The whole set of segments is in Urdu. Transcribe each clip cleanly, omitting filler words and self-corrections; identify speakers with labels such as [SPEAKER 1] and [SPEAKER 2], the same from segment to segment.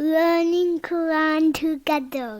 [SPEAKER 1] learning Quran together.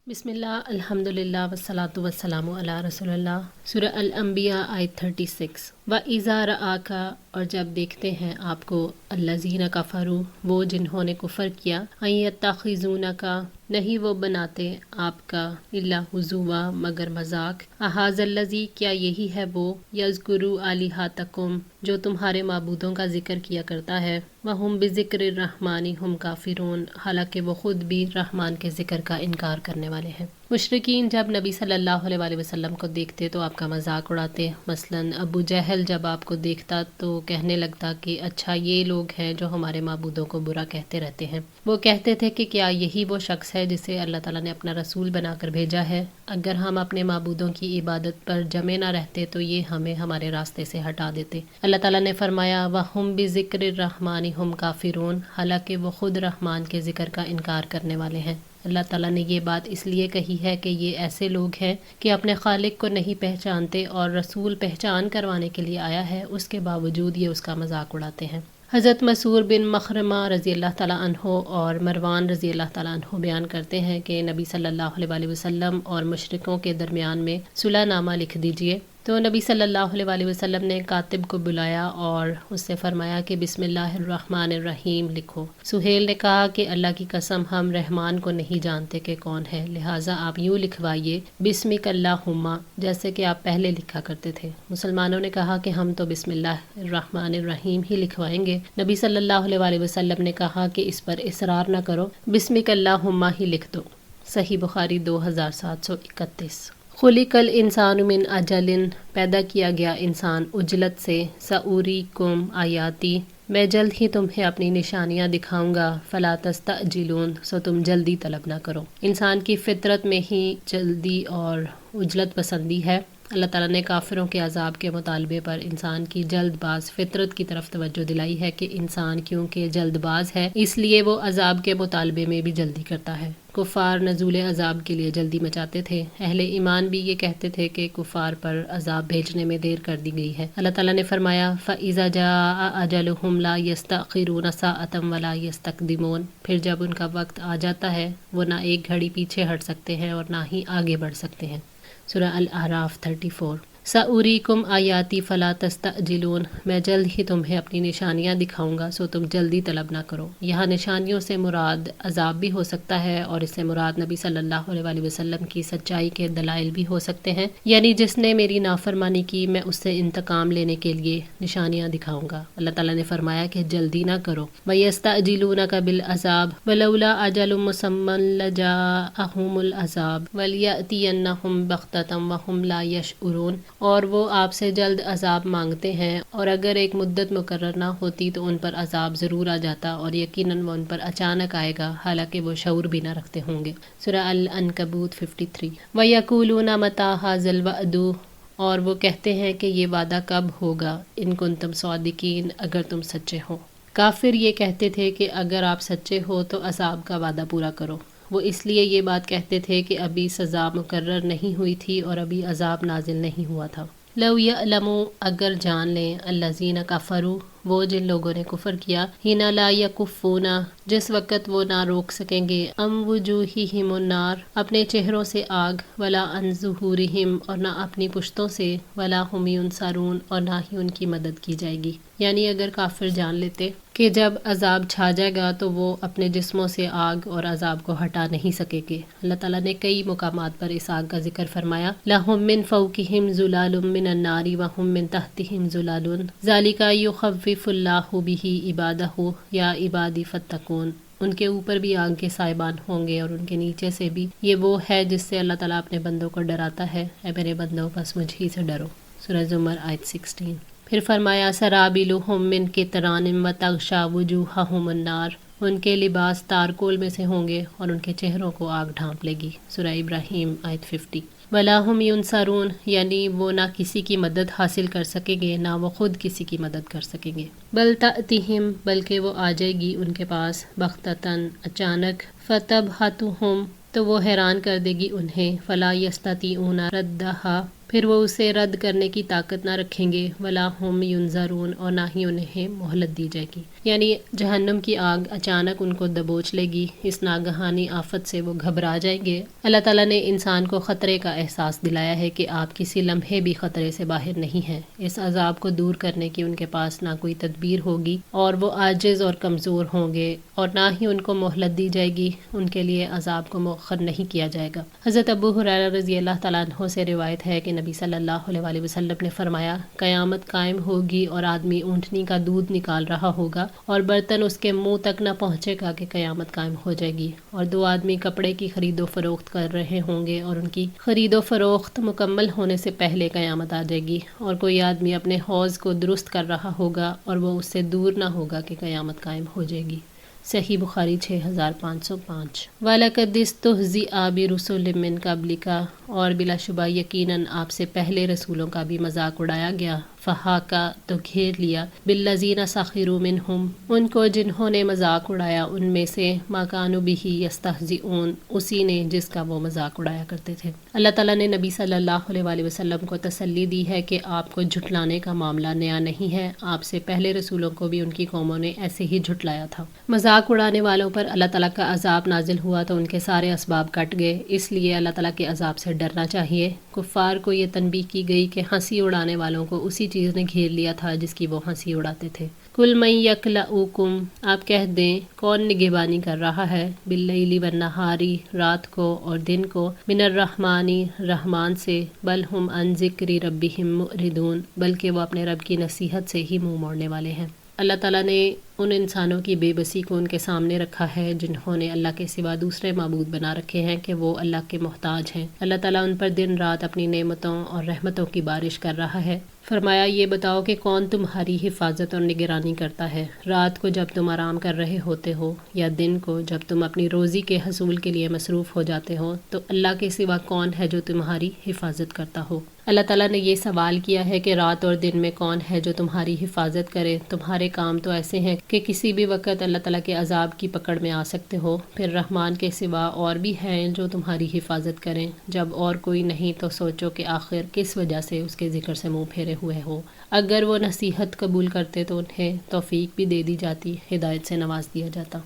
[SPEAKER 2] بسم الحمدللہ والصلاۃ والسلام علی رسول اللہ۔ سورہ الانبیاء آیت 36۔ وَإِذَا رَآكَ، اور جب دیکھتے ہیں آپ کو، الَّذِينَ كَفَرُوا، وہ جنہوں نے کفر کیا، أَن يَتَّخِذُونَكَ، نہیں وہ بناتے آپ کا، إِلَّا هُزُوًا، مگر مذاق، أَهَٰذَا الَّذِي، کیا یہی ہے وہ، يَذْكُرُ آلِهَتَكُمْ، جو تمہارے معبودوں کا ذکر کیا کرتا ہے، وَهُمْ بِذِكْرِ الرَّحْمَٰنِ هُمْ كَافِرُونَ، حالانکہ وہ خود بھی رحمان کے ذکر کا انکار کرنے والے ہیں۔ مشرکین جب نبی صلی اللہ علیہ وآلہ وسلم کو دیکھتے تو آپ کا مذاق اڑاتے۔ مثلاً ابو جہل جب آپ کو دیکھتا تو کہنے لگتا کہ اچھا یہ لوگ ہیں جو ہمارے معبودوں کو برا کہتے رہتے ہیں۔ وہ کہتے تھے کہ کیا یہی وہ شخص ہے جسے اللہ تعالیٰ نے اپنا رسول بنا کر بھیجا ہے؟ اگر ہم اپنے معبودوں کی عبادت پر جمے نہ رہتے تو یہ ہمیں ہمارے راستے سے ہٹا دیتے۔ اللہ تعالیٰ نے فرمایا وَهُمْ بِذِكْرِ الرَّحْمَٰنِ هُمْ كَافِرُونَ، حالانکہ وہ خود رحمان کے ذکر کا انکار کرنے والے ہیں۔ اللہ تعالیٰ نے یہ بات اس لیے کہی ہے کہ یہ ایسے لوگ ہیں کہ اپنے خالق کو نہیں پہچانتے، اور رسول پہچان کروانے کے لیے آیا ہے، اس کے باوجود یہ اس کا مذاق اڑاتے ہیں۔ حضرت مسعود بن مخرمہ رضی اللہ تعالیٰ عنہ اور مروان رضی اللہ تعالیٰ عنہ بیان کرتے ہیں کہ نبی صلی اللہ علیہ وآلہ وسلم اور مشرکوں کے درمیان میں صلح نامہ لکھ دیجئے۔ تو نبی صلی اللہ علیہ وآلہ وسلم نے کاتب کو بلایا اور اس سے فرمایا کہ بسم اللہ الرحمن الرحیم لکھو۔ سہیل نے کہا کہ اللہ کی قسم ہم رحمان کو نہیں جانتے کہ کون ہے، لہٰذا آپ یوں لکھوائیے بسمک اللہم، جیسے کہ آپ پہلے لکھا کرتے تھے۔ مسلمانوں نے کہا کہ ہم تو بسم اللہ الرحمن الرحیم ہی لکھوائیں گے۔ نبی صلی اللہ علیہ وآلہ وسلم نے کہا کہ اس پر اصرار نہ کرو، بسمک اللہم ہی لکھ دو۔ صحیح بخاری 2731۔ خلق الانسان من اجل، پیدا کیا گیا انسان عجلت سے، سأوریکم آیاتی، میں جلد ہی تمہیں اپنی نشانیاں دکھاؤں گا، فلا تستعجلون، سو تم جلدی طلب نہ کرو۔ انسان کی فطرت میں ہی جلدی اور عجلت پسندی ہے۔ اللہ تعالیٰ نے کافروں کے عذاب کے مطالبے پر انسان کی جلد باز فطرت کی طرف توجہ دلائی ہے کہ انسان کیونکہ جلد باز ہے اس لیے وہ عذاب کے مطالبے میں بھی جلدی کرتا ہے۔ کفار نزول عذاب کے لیے جلدی مچاتے تھے، اہل ایمان بھی یہ کہتے تھے کہ کفار پر عذاب بھیجنے میں دیر کر دی گئی ہے۔ اللہ تعالیٰ نے فرمایا فَإِذَا جَاءَ أَجَلُهُمْ لَا يَسْتَأْخِرُونَ سَاعَةً وَلَا يَسْتَقْدِمُونَ، پھر جب ان کا وقت آ جاتا ہے وہ نہ ایک گھڑی پیچھے ہٹ سکتے ہیں اور نہ ہی آگے بڑھ سکتے ہیں۔ سورہ الاعراف 34۔ سأوریکم آیاتی فلا تستعجلون، میں جلد ہی تمہیں اپنی نشانیاں دکھاؤں گا، سو تم جلدی طلب نہ کرو۔ یہاں نشانیوں سے مراد عذاب بھی ہو سکتا ہے، اور اس سے مراد نبی صلی اللہ علیہ وآلہ وسلم کی سچائی کے دلائل بھی ہو سکتے ہیں، یعنی جس نے میری نافرمانی کی میں اس سے انتقام لینے کے لیے نشانیاں دکھاؤں گا۔ اللہ تعالیٰ نے فرمایا کہ جلدی نہ کرو۔ وَيَسْتَعْجِلُونَكَ بِالْعَذَابِ وَلَوْلَا أَجَلٌ مُّسَمًّى لَّجَاءَهُمُ الْعَذَابُ وَلْيَأْتِيَنَّهُم بَغْتَةً وَهُمْ لَا يَشْعُرُونَ، اور وہ آپ سے جلد عذاب مانگتے ہیں، اور اگر ایک مدت مقرر نہ ہوتی تو ان پر عذاب ضرور آ جاتا، اور یقیناً وہ ان پر اچانک آئے گا، حالانکہ وہ شعور بھی نہ رکھتے ہوں گے۔ سورہ العنکبوت 53۔ وَيَقُولُونَ مَتَىٰ هَٰذَا الْوَعْدُ، اور وہ کہتے ہیں کہ یہ وعدہ کب ہوگا، ان کنتم صادقین، اگر تم سچے ہو۔ کافر یہ کہتے تھے کہ اگر آپ سچے ہو تو عذاب کا وعدہ پورا کرو۔ وہ اس لیے یہ بات کہتے تھے کہ ابھی سزا مقرر نہیں ہوئی تھی اور ابھی عذاب نازل نہیں ہوا تھا۔ لو یعلم، اگر جان لیں، الذین کفروا، وہ جن لوگوں نے کفر کیا، حین لا یکفون، جس وقت وہ نہ روک سکیں گے، ام وجوہہم النار، اپنے چہروں سے آگ، ولا عن ظہورہم، اور نہ اپنی پشتوں سے، ولا ہم ینصرون، اور نہ ہی ان کی مدد کی جائے گی۔ یعنی اگر کافر جان لیتے کہ جب عذاب چھا جائے گا تو وہ اپنے جسموں سے آگ اور عذاب کو ہٹا نہیں سکے گے۔ اللہ تعالیٰ نے کئی مقامات پر اس آگ کا ذکر فرمایا، لَهُم مِّن فَوْقِهِمْ ظُلَالٌ مِّنَ النَّارِ وَهُم مِّن تَحْتِهِمْ ظُلَالٌ ذَلِكَ يُخَوِّفُ اللَّهُ بِهِ عِبَادَهُ يَا عِبَادِ فَاتَّقُونِ، ان کے اوپر بھی آگ کے سائبان ہوں گے اور ان کے نیچے سے بھی، یہ وہ ہے جس سے اللہ تعالیٰ اپنے بندوں کو ڈراتا ہے، اے میرے بندوں بس مجھ ہی سے ڈرو۔ سورہ زمر آیت 16۔ پھر فرمایا سرابیلہم من قطران وتغشی وجوہہم النار، ان کے لباس تارکول میں سے ہوں گے اور ان کے چہروں کو آگ ڈھانپ لے گی۔ سورہ ابراہیم آیت 50۔ ولا ہم ینصرون، یعنی وہ نہ کسی کی مدد حاصل کر سکیں گے نہ وہ خود کسی کی مدد کر سکیں گے۔ بل تأتیہم، بلکہ وہ آ جائے گی ان کے پاس، بغتتاً، اچانک، فتبہتہم، تو وہ حیران کر دے گی انہیں، فلا یستطیعون ردہا، پھر وہ اسے رد کرنے کی طاقت نہ رکھیں گے، ولا ہم ینظرون، اور نہ ہی انہیں مہلت دی جائے گی۔ یعنی جہنم کی آگ اچانک ان کو دبوچ لے گی، اس ناگہانی آفت سے وہ گھبرا جائیں گے۔ اللہ تعالیٰ نے انسان کو خطرے کا احساس دلایا ہے کہ آپ کسی لمحے بھی خطرے سے باہر نہیں ہیں۔ اس عذاب کو دور کرنے کی ان کے پاس نہ کوئی تدبیر ہوگی اور وہ عاجز اور کمزور ہوں گے، اور نہ ہی ان کو مہلت دی جائے گی، ان کے لیے عذاب کو مؤخر نہیں کیا جائے گا۔ حضرت ابو ہریرہ رضی اللہ تعالیٰ عنہ سے روایت ہے کہ نبی صلی اللہ علیہ وآلہ وسلم نے فرمایا، قیامت قائم ہوگی اور آدمی اونٹنی کا دودھ نکال رہا ہوگا اور برتن اس کے منہ تک نہ پہنچے گا کہ قیامت قائم ہو جائے گی، اور دو آدمی کپڑے کی خرید و فروخت کر رہے ہوں گے اور ان کی خرید و فروخت مکمل ہونے سے پہلے قیامت آ جائے گی، اور کوئی آدمی اپنے حوض کو درست کر رہا ہوگا اور وہ اس سے دور نہ ہوگا کہ قیامت قائم ہو جائے گی۔ صحیح بخاری 6505۔ وَلَقَدِ اسْتُهْزِئَ بِرُسُلٍ مِّن قَبْلِكَ، اور بلا شبہ یقیناً آپ سے پہلے رسولوں کا بھی مذاق اڑایا گیا، فَحَاقَ، تو گھیر لیا، بِالَّذِينَ سَخِرُوا مِنْهُمْ، ان کو جنہوں نے مذاق اڑایا ان میں سے، مَا كَانُوا بِهِ يَسْتَهْزِئُونَ، اسی نے جس کا وہ مذاق اڑایا کرتے تھے۔ اللہ تعالیٰ نے نبی صلی اللہ علیہ وآلہ وسلم کو تسلی دی ہے کہ آپ کو جھٹلانے کا معاملہ نیا نہیں ہے، آپ سے پہلے رسولوں کو بھی ان کی قوموں نے ایسے ہی جھٹلایا تھا۔ مذاق اڑانے والوں پر اللہ تعالیٰ کا عذاب نازل ہوا تو ان کے سارے اسباب کٹ گئے، اس لیے اللہ تعالیٰ کے عذاب سے ڈرنا چاہیے۔ کفار کو یہ تنبیہ کی گئی کہ ہنسی اڑانے والوں کو اسی چیز نے گھیر لیا تھا جس کی وہ ہنسی اڑاتے تھے۔ کل من یکلؤکم، آپ کہہ دیں کون نگہبانی کر رہا ہے، باللیل والنہاری، رات کو اور دن کو، من الرحمن، رحمان سے، بل ہم عن ذکر ربہم معرضون، بلکہ وہ اپنے رب کی نصیحت سے ہی منہ موڑنے والے ہیں۔ اللہ تعالیٰ نے ان انسانوں کی بے بسی کو ان کے سامنے رکھا ہے جنہوں نے اللہ کے سوا دوسرے معبود بنا رکھے ہیں کہ وہ اللہ کے محتاج ہیں۔ اللہ تعالیٰ ان پر دن رات اپنی نعمتوں اور رحمتوں کی بارش کر رہا ہے۔ فرمایا، یہ بتاؤ کہ کون تمہاری حفاظت اور نگرانی کرتا ہے، رات کو جب تم آرام کر رہے ہوتے ہو یا دن کو جب تم اپنی روزی کے حصول کے لیے مصروف ہو جاتے ہو، تو اللہ کے سوا کون ہے جو تمہاری حفاظت کرتا ہو؟ اللہ تعالیٰ نے یہ سوال کیا ہے کہ رات اور دن میں کون ہے جو تمہاری حفاظت کرے؟ تمہارے کام تو ایسے ہیں کہ کسی بھی وقت اللہ تعالیٰ کے عذاب کی پکڑ میں آ سکتے ہو، پھر رحمان کے سوا اور بھی ہیں جو تمہاری حفاظت کریں۔ جب اور کوئی نہیں تو سوچو کہ آخر کس وجہ سے اس کے ذکر سے منہ پھیرے ہوئے ہو۔ اگر وہ نصیحت قبول کرتے تو انہیں توفیق بھی دے دی جاتی، ہدایت سے نواز دیا جاتا۔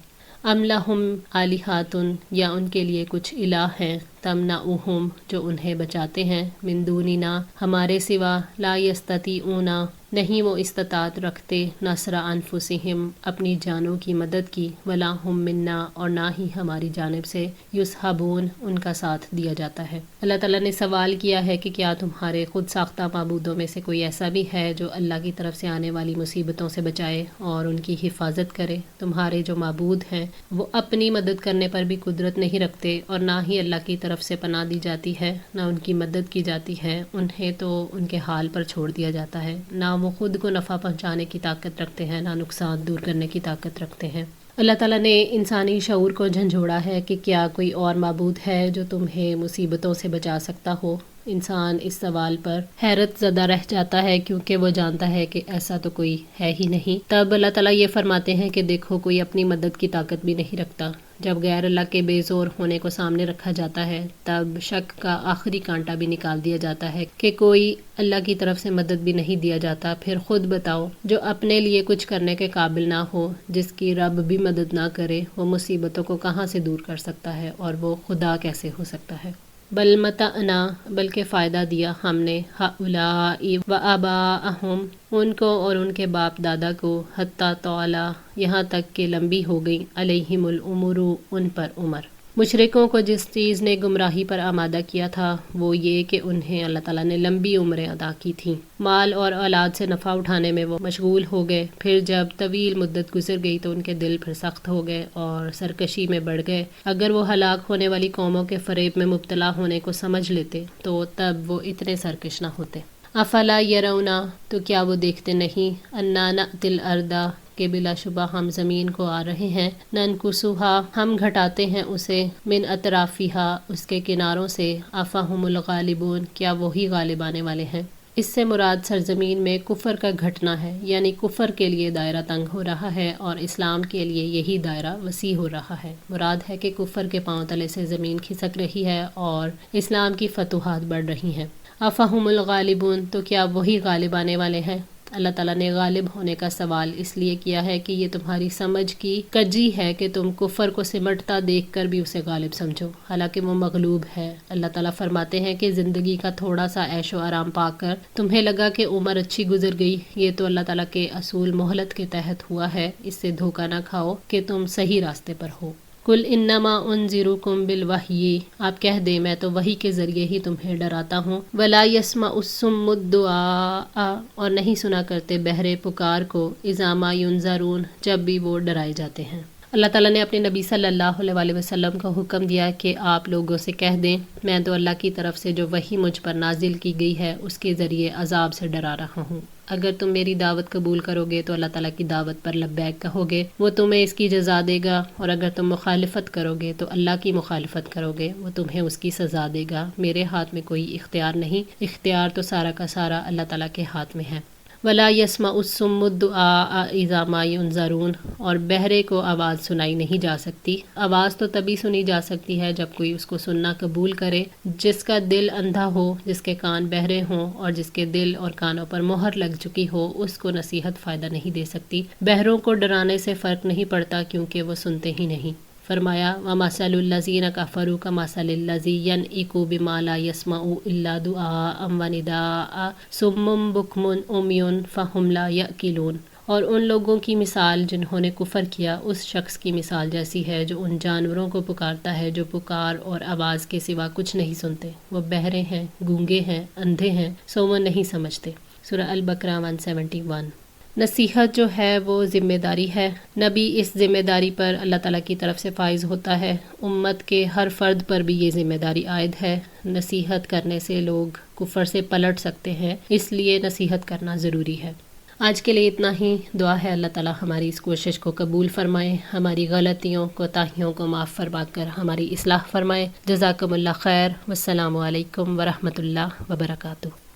[SPEAKER 2] ام لہم آلہۃ، یا ان کے لیے کچھ الہ ہیں، تمنعہم، جو انہیں بچاتے ہیں، من دوننا، ہمارے سوا، لا یستطیعون، نہیں وہ استطاعت رکھتے، نصر انفسہم، اپنی جانوں کی مدد کی، ولا ہم منا، اور نہ ہی ہماری جانب سے، یصحبون، ان کا ساتھ دیا جاتا ہے۔ اللہ تعالیٰ نے سوال کیا ہے کہ کیا تمہارے خود ساختہ معبودوں میں سے کوئی ایسا بھی ہے جو اللہ کی طرف سے آنے والی مصیبتوں سے بچائے اور ان کی حفاظت کرے؟ تمہارے جو معبود ہیں وہ اپنی مدد کرنے پر بھی قدرت نہیں رکھتے، اور نہ ہی اللہ کی طرف سے پناہ دی جاتی ہے، نہ ان کی مدد کی جاتی ہے، انہیں تو ان کے حال پر چھوڑ دیا جاتا ہے، نہ وہ خود کو نفع پہنچانے کی طاقت رکھتے ہیں، نہ نقصان دور کرنے کی طاقت رکھتے ہیں۔ اللہ تعالیٰ نے انسانی شعور کو جھنجھوڑا ہے کہ کیا کوئی اور معبود ہے جو تمہیں مصیبتوں سے بچا سکتا ہو؟ انسان اس سوال پر حیرت زدہ رہ جاتا ہے کیونکہ وہ جانتا ہے کہ ایسا تو کوئی ہے ہی نہیں۔ تب اللہ تعالیٰ یہ فرماتے ہیں کہ دیکھو کوئی اپنی مدد کی طاقت بھی نہیں رکھتا۔ جب غیر اللہ کے بے زور ہونے کو سامنے رکھا جاتا ہے تب شک کا آخری کانٹا بھی نکال دیا جاتا ہے کہ کوئی اللہ کی طرف سے مدد بھی نہیں دیا جاتا۔ پھر خود بتاؤ، جو اپنے لیے کچھ کرنے کے قابل نہ ہو، جس کی رب بھی مدد نہ کرے، وہ مصیبتوں کو کہاں سے دور کر سکتا ہے، اور وہ خدا کیسے ہو سکتا ہے؟ بل متعنا، بلکہ فائدہ دیا ہم نے، ہؤلاء وآباءہم، ان کو اور ان کے باپ دادا کو، حتی طال، یہاں تک کہ لمبی ہو گئی، علیہم العمر، ان پر عمر۔ مشرکوں کو جس چیز نے گمراہی پر آمادہ کیا تھا وہ یہ کہ انہیں اللہ تعالیٰ نے لمبی عمریں عطا کی تھیں، مال اور اولاد سے نفع اٹھانے میں وہ مشغول ہو گئے، پھر جب طویل مدت گزر گئی تو ان کے دل پھر سخت ہو گئے اور سرکشی میں بڑھ گئے۔ اگر وہ ہلاک ہونے والی قوموں کے فریب میں مبتلا ہونے کو سمجھ لیتے تو تب وہ اتنے سرکش نہ ہوتے۔ افلا یرونا، تو کیا وہ دیکھتے نہیں، انا نأتی الارض، کہ بلا شبہ ہم زمین کو آ رہے ہیں، ننکسوها، ہم گھٹاتے ہیں اسے، من اطرافها، اس کے کناروں سے، افہم الغالبون، کیا وہی غالب آنے والے ہیں؟ اس سے مراد سرزمین میں کفر کا گھٹنا ہے، یعنی کفر کے لیے دائرہ تنگ ہو رہا ہے اور اسلام کے لیے یہی دائرہ وسیع ہو رہا ہے۔ مراد ہے کہ کفر کے پاؤں تلے سے زمین کھسک رہی ہے اور اسلام کی فتوحات بڑھ رہی ہیں۔ افہم الغالبون، تو کیا وہی غالب آنے والے ہیں؟ اللہ تعالیٰ نے غالب ہونے کا سوال اس لیے کیا ہے کہ یہ تمہاری سمجھ کی کجی ہے کہ تم کفر کو سمٹتا دیکھ کر بھی اسے غالب سمجھو، حالانکہ وہ مغلوب ہے۔ اللہ تعالیٰ فرماتے ہیں کہ زندگی کا تھوڑا سا عیش و آرام پا کر تمہیں لگا کہ عمر اچھی گزر گئی، یہ تو اللہ تعالیٰ کے اصول مہلت کے تحت ہوا ہے، اس سے دھوکہ نہ کھاؤ کہ تم صحیح راستے پر ہو۔ قل انما انذرکم بالوحی، آپ کہہ دیں میں تو وحی کے ذریعے ہی تمہیں ڈراتا ہوں۔ ولا یسمع الصم الدعاء، اور نہیں سنا کرتے بہرے پکار کو، اذا ما ینذرون، جب بھی وہ ڈرائے جاتے ہیں۔ اللہ تعالیٰ نے اپنے نبی صلی اللہ علیہ وسلم کو حکم دیا کہ آپ لوگوں سے کہہ دیں میں تو اللہ کی طرف سے جو وحی مجھ پر نازل کی گئی ہے اس کے ذریعے عذاب سے ڈرا رہا ہوں۔ اگر تم میری دعوت قبول کرو گے تو اللہ تعالیٰ کی دعوت پر لبیک کہو گے، وہ تمہیں اس کی جزا دے گا، اور اگر تم مخالفت کرو گے تو اللہ کی مخالفت کرو گے، وہ تمہیں اس کی سزا دے گا۔ میرے ہاتھ میں کوئی اختیار نہیں، اختیار تو سارا کا سارا اللہ تعالیٰ کے ہاتھ میں ہے۔ ولا یسمع الصم الدعاء اذا ما ینذرون، اور بہرے کو آواز سنائی نہیں جا سکتی۔ آواز تو تبھی سنی جا سکتی ہے جب کوئی اس کو سننا قبول کرے۔ جس کا دل اندھا ہو، جس کے کان بہرے ہوں، اور جس کے دل اور کانوں پر مہر لگ چکی ہو، اس کو نصیحت فائدہ نہیں دے سکتی۔ بہروں کو ڈرانے سے فرق نہیں پڑتا کیونکہ وہ سنتے ہی نہیں۔ فرمایا وَمَثَلُ الَّذِينَ كَفَرُوا كَمَثَلِ الَّذِي يَنْعِقُ بِمَا لَا يَسْمَعُ إِلَّا دُعَاءً وَنِدَاءً صُمٌّ بُكْمٌ عُمْيٌ فَهُمْ لَا يَأْكِلُونَ، اور ان لوگوں کی مثال جنہوں نے کفر کیا اس شخص کی مثال جیسی ہے جو ان جانوروں کو پکارتا ہے جو پکار اور آواز کے سوا کچھ نہیں سنتے، وہ بہرے ہیں، گونگے ہیں، اندھے ہیں، سو وہ نہیں سمجھتے۔ سورہ البقرہ 171۔ نصیحت جو ہے وہ ذمہ داری ہے، نبی اس ذمہ داری پر اللہ تعالیٰ کی طرف سے فائز ہوتا ہے، امت کے ہر فرد پر بھی یہ ذمہ داری عائد ہے۔ نصیحت کرنے سے لوگ کفر سے پلٹ سکتے ہیں، اس لیے نصیحت کرنا ضروری ہے۔ آج کے لیے اتنا ہی، دعا ہے اللہ تعالیٰ ہماری اس کوشش کو قبول فرمائے، ہماری غلطیوں کوتاہیوں کو معاف فرما کر ہماری اصلاح فرمائے۔ جزاکم اللہ خیر، والسلام علیکم ورحمۃ اللہ وبرکاتہ۔